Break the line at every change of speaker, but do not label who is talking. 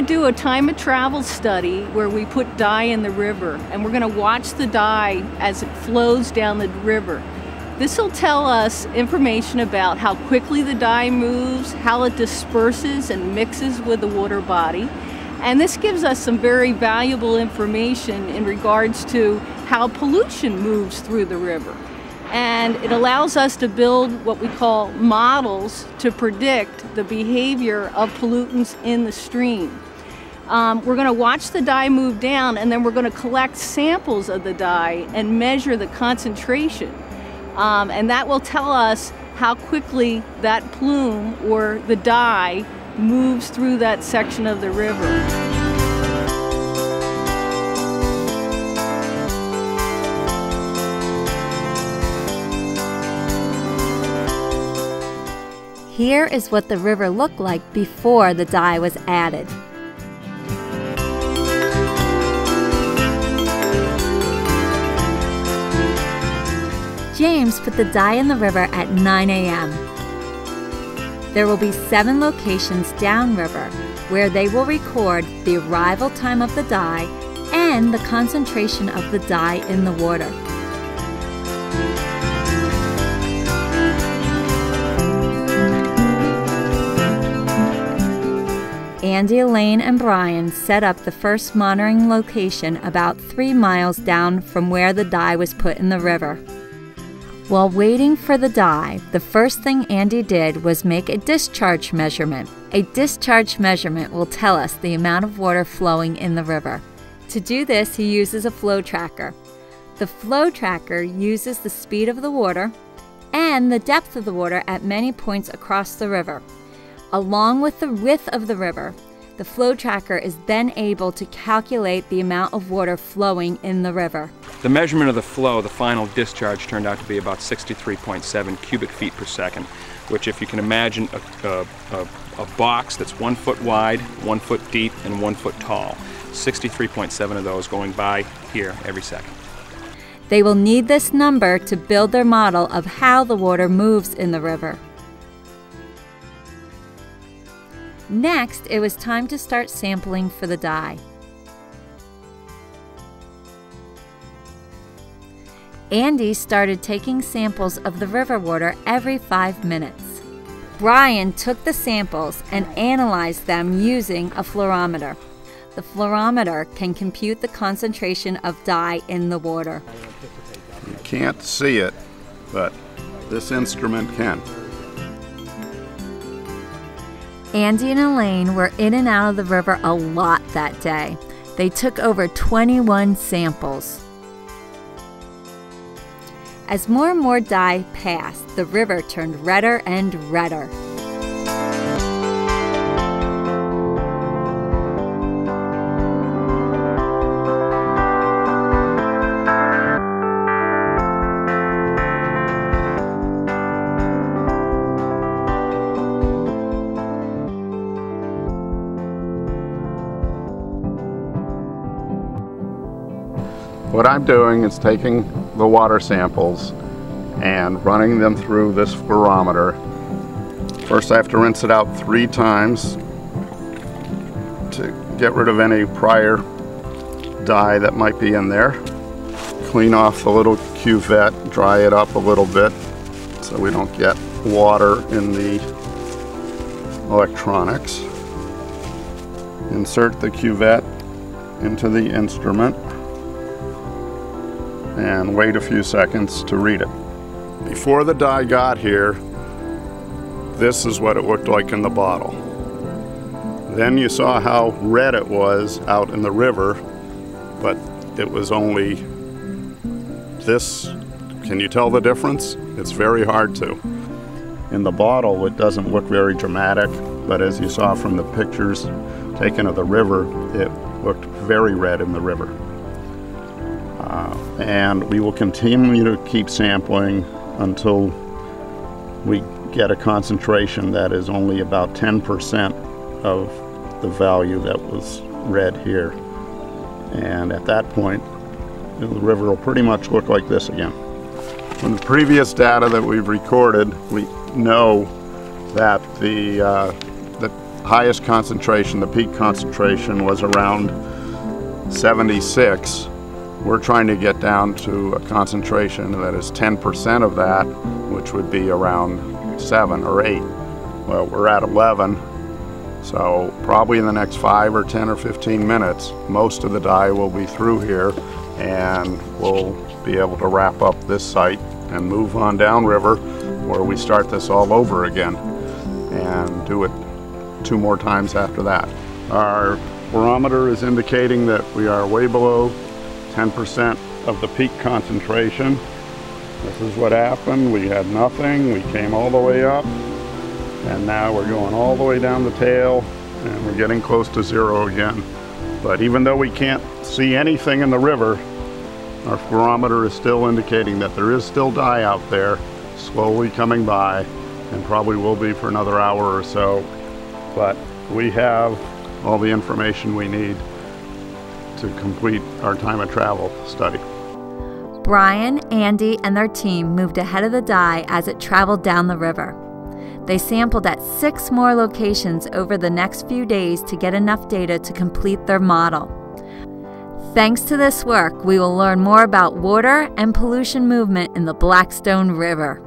do a time of travel study where we put dye in the river, and we're going to watch the dye as it flows down the river. This will tell us information about how quickly the dye moves, how it disperses and mixes with the water body. And this gives us some very valuable information in regards to how pollution moves through the river. And it allows us to build what we call models to predict the behavior of pollutants in the stream. We're going to watch the dye move down, and then we're going to collect samples of the dye and measure the concentration. And that will tell us how quickly that plume or the dye moves through that section of the river.
Here is what the river looked like before the dye was added. James put the dye in the river at 9 a.m. There will be 7 locations downriver where they will record the arrival time of the dye and the concentration of the dye in the water. Andy, Elaine, and Brian set up the first monitoring location about 3 miles down from where the dye was put in the river. While waiting for the dye, the first thing Andy did was make a discharge measurement. A discharge measurement will tell us the amount of water flowing in the river. To do this, he uses a flow tracker. The flow tracker uses the speed of the water and the depth of the water at many points across the river. Along with the width of the river, the flow tracker is then able to calculate the amount of water flowing in the river.
The measurement of the flow, the final discharge, turned out to be about 63.7 cubic feet per second, which, if you can imagine a box that's 1 foot wide, 1 foot deep, and 1 foot tall. 63.7 of those going by here every second.
They will need this number to build their model of how the water moves in the river. Next, it was time to start sampling for the dye. Andy started taking samples of the river water every 5 minutes. Brian took the samples and analyzed them using a fluorometer. The fluorometer can compute the concentration of dye in the water.
You can't see it, but this instrument can.
Andy and Elaine were in and out of the river a lot that day. They took over 21 samples. As more and more dye passed, the river turned redder and redder.
What I'm doing is taking the water samples and running them through this fluorometer. First I have to rinse it out 3 times to get rid of any prior dye that might be in there. Clean off the little cuvette, dry it up a little bit so we don't get water in the electronics. Insert the cuvette into the instrument and wait a few seconds to read it. Before the dye got here, this is what it looked like in the bottle. Then you saw how red it was out in the river, but it was only this. Can you tell the difference? It's very hard to. In the bottle, it doesn't look very dramatic, but as you saw from the pictures taken of the river, it looked very red in the river. And we will continue to keep sampling until we get a concentration that is only about 10% of the value that was read here. And at that point, the river will pretty much look like this again. From the previous data that we've recorded, we know that the highest concentration, the peak concentration, was around 76. We're trying to get down to a concentration that is 10% of that, which would be around 7 or 8. Well, we're at 11, so probably in the next 5 or 10 or 15 minutes, most of the dye will be through here, and we'll be able to wrap up this site and move on downriver, where we start this all over again and do it 2 more times after that. Our barometer is indicating that we are way below 10% of the peak concentration. This is what happened. We had nothing, we came all the way up, and now we're going all the way down the tail, and we're getting close to 0 again. But even though we can't see anything in the river, our barometer is still indicating that there is still dye out there, slowly coming by, and probably will be for another hour or so. But we have all the information we need to complete our time of travel study.
Brian, Andy, and their team moved ahead of the dye as it traveled down the river. They sampled at 6 more locations over the next few days to get enough data to complete their model. Thanks to this work, we will learn more about water and pollution movement in the Blackstone River.